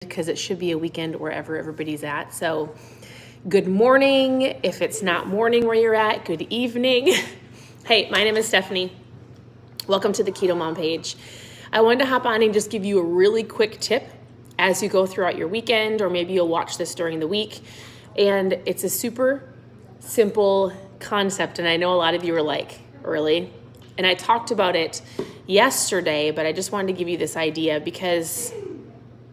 because it should be a weekend wherever everybody's at. So good morning. If it's not morning where you're at, good evening. Hey, my name is Stephanie. Welcome to the Keto Mom page. I wanted to hop on and just give you a really quick tip as you go throughout your weekend, or maybe you'll watch this during the week. And it's a super simple concept. And I know a lot of you are like, really? And I talked about it yesterday, but I just wanted to give you this idea because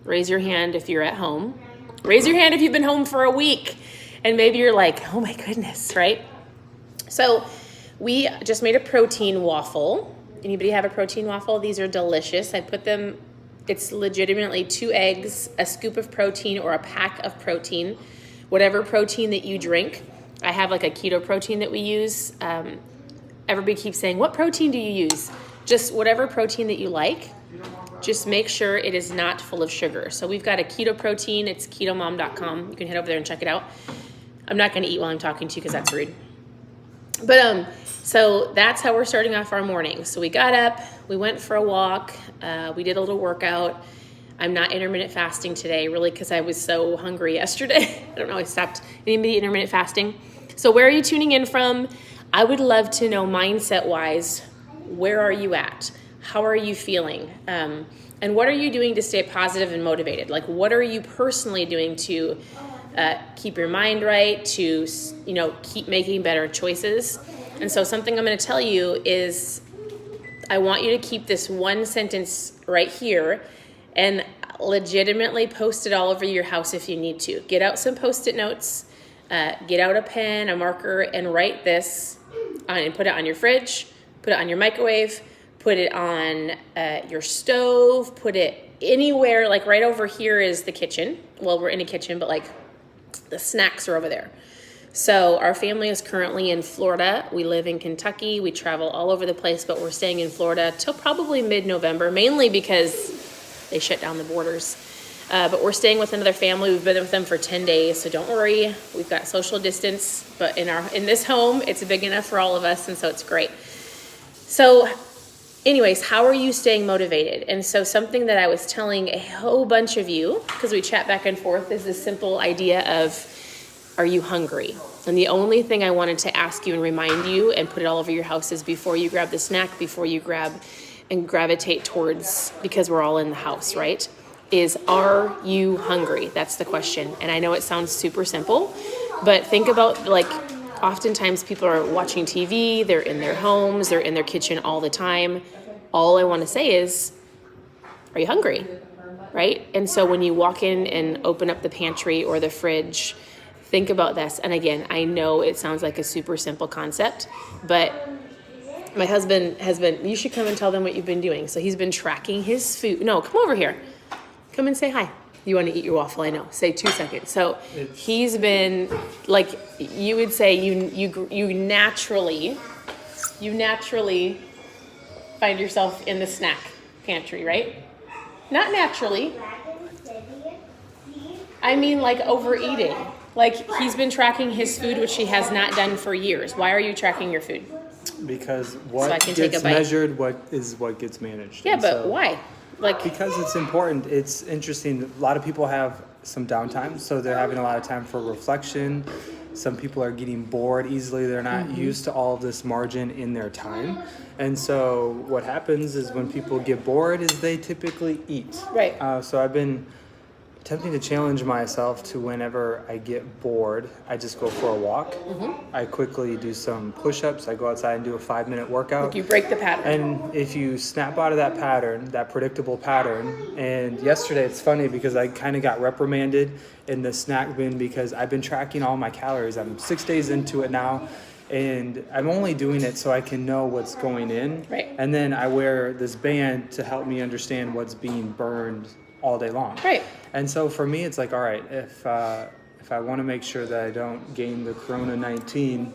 raise your hand if you're at home. Raise your hand if you've been home for a week. And maybe you're like, oh my goodness, right? So we just made a protein waffle. Anybody have a protein waffle? These are delicious. I put them, it's legitimately 2 eggs, a scoop of protein or a pack of protein, whatever protein that you drink. I have like a keto protein that we use. Everybody keeps saying, what protein do you use? Just whatever protein that you like. Just make sure it is not full of sugar. So we've got a keto protein. It's ketomom.com. You can head over there and check it out. I'm not going to eat while I'm talking to you because that's rude. But so that's how we're starting off our morning. So we got up, we went for a walk, we did a little workout. I'm not intermittent fasting today, really, because I was so hungry yesterday. I don't know, I stopped. Anybody intermittent fasting? So where are you tuning in from? I would love to know mindset-wise, where are you at? How are you feeling? And what are you doing to stay positive and motivated? Like, what are you personally doing to keep your mind right, to, keep making better choices? And so something I'm going to tell you is I want you to keep this one sentence right here and legitimately post it all over your house if you need to. Get out some Post-it notes, get out a pen, a marker, and write this and put it on your fridge, put it on your microwave, put it on your stove, put it anywhere. Like right over here is the kitchen. Well, we're in a kitchen, but like the snacks are over there. So our family is currently in Florida. We live in Kentucky. We travel all over the place, but we're staying in Florida till probably mid-November, mainly because they shut down the borders. But we're staying with another family. We've been with them for 10 days, so don't worry. We've got social distance, but in this home, it's big enough for all of us, and so it's great. So anyways, how are you staying motivated? And so something that I was telling a whole bunch of you, because we chat back and forth, is this simple idea of, are you hungry? And the only thing I wanted to ask you and remind you and put it all over your house is before you grab the snack, before you grab and gravitate towards, because we're all in the house, right? Is, are you hungry? That's the question. And I know it sounds super simple, but think about, like, oftentimes people are watching TV, they're in their homes, they're in their kitchen all the time. All I want to say is, are you hungry? Right? And so when you walk in and open up the pantry or the fridge, think about this. And again, I know it sounds like a super simple concept, but my husband has been, you should come and tell them what you've been doing. So he's been tracking his food. No, come over here. Come and say hi. You want to eat your waffle, I know. Say 2 seconds. So he's been, like, you would say you naturally find yourself in the snack pantry, right? Not naturally. I mean, like, overeating. Like, he's been tracking his food, which he has not done for years. Why are you tracking your food? Because what gets measured, what gets managed. Yeah, and but so, why? Like, because it's important. It's interesting. A lot of people have some downtime, so they're having a lot of time for reflection. Some people are getting bored easily. They're not used to all of this margin in their time. And so what happens is when people get bored is they typically eat. Right. So I've been attempting to challenge myself to, whenever I get bored, I just go for a walk. I quickly do some push-ups. I go outside and do a 5-minute workout. Like, you break the pattern. And if you snap out of that pattern, that predictable pattern, and yesterday it's funny because I kind of got reprimanded in the snack bin because I've been tracking all my calories. I'm 6 days into it now, and I'm only doing it so I can know what's going in. Right. And then I wear this band to help me understand what's being burned all day long. Right. And so for me, it's like, all right, if I want to make sure that I don't gain the Corona-19,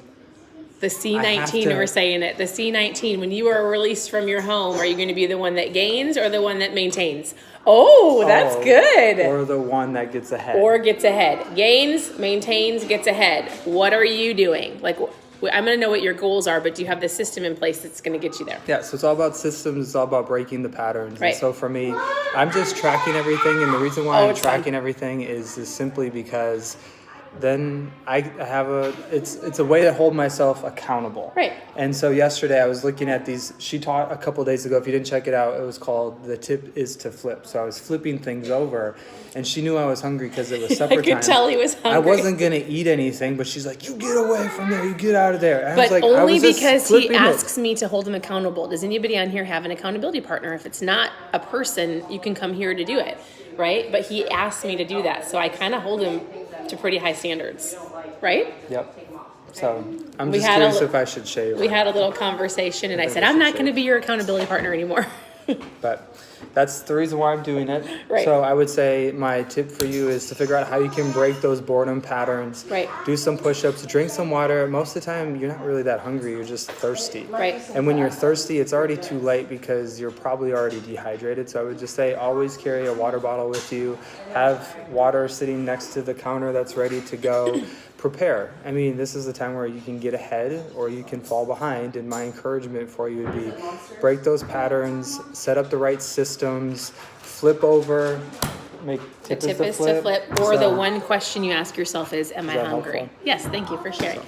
the C19, we're saying it. The C19, when you are released from your home, are you going to be the one that gains or the one that maintains? Oh, that's good. Or the one that gets ahead. Or gets ahead. Gains, maintains, gets ahead. What are you doing? Like, I'm going to know what your goals are, but do you have the system in place that's going to get you there? Yeah, so it's all about systems. It's all about breaking the patterns. Right. And so for me, I'm just tracking everything. And the reason why I'm it's fun. tracking everything is simply because then I have it's a way to hold myself accountable. Right. And so yesterday I was looking at these, she taught a couple days ago, if you didn't check it out, it was called The Tip is to Flip. So I was flipping things over and she knew I was hungry because it was supper I could time. tell he was hungry. I wasn't going to eat anything, but she's like, you get away from there, you get out of there. And I But was like, only I was just because he flipping it. asks me to hold him accountable. Does anybody on here have an accountability partner? If it's not a person, you can come here to do it, right? But he asked me to do that, so I kind of hold him to pretty high standards, right? Yep. So I'm We just had curious a- if I should shave. We had a little conversation, and I said, I'm not going to be your accountability partner anymore. But that's the reason why I'm doing it. Right. So I would say my tip for you is to figure out how you can break those boredom patterns. Right. Do some push-ups, drink some water. Most of the time, you're not really that hungry. You're just thirsty. Right. And when you're thirsty, it's already too late because you're probably already dehydrated. So I would just say always carry a water bottle with you. Have water sitting next to the counter that's ready to go. Prepare. I mean, this is the time where you can get ahead or you can fall behind. And my encouragement for you would be break those patterns, set up the right systems, flip over, make The tip, tip is the flip. or the So- one question you ask yourself is, am I that hungry? helpful? Yes, thank you for sharing.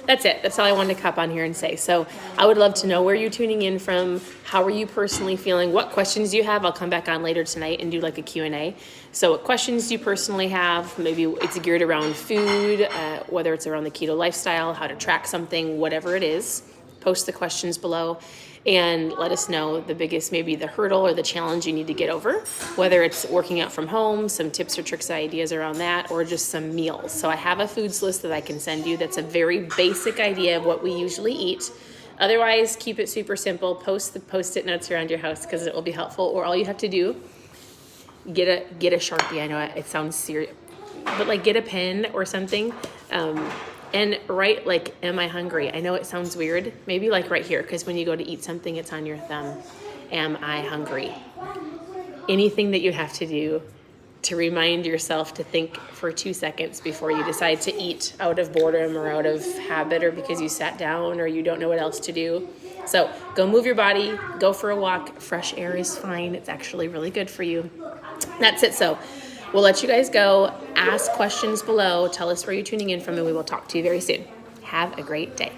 That's it. That's all I wanted to cop on here and say. So I would love to know where you're tuning in from. How are you personally feeling? What questions do you have? I'll come back on later tonight and do like a Q&A. So what questions do you personally have? Maybe it's geared around food, whether it's around the keto lifestyle, how to track something, whatever it is. Post the questions below and let us know the biggest, maybe the hurdle or the challenge you need to get over, whether it's working out from home, some tips or tricks, ideas around that, or just some meals. So I have a foods list that I can send you that's a very basic idea of what we usually eat. Otherwise, keep it super simple. Post the Post-it notes around your house because it will be helpful. Or all you have to do, get a Sharpie. I know it sounds serious, but like get a pen or something. And write like, am I hungry? I know it sounds weird. Maybe like right here, because when you go to eat something, it's on your thumb. Am I hungry? Anything that you have to do to remind yourself to think for 2 seconds before you decide to eat out of boredom or out of habit or because you sat down or you don't know what else to do. So go move your body, go for a walk. Fresh air is fine. It's actually really good for you. That's it. So we'll let you guys go. Ask questions below. Tell us where you're tuning in from, and we will talk to you very soon. Have a great day.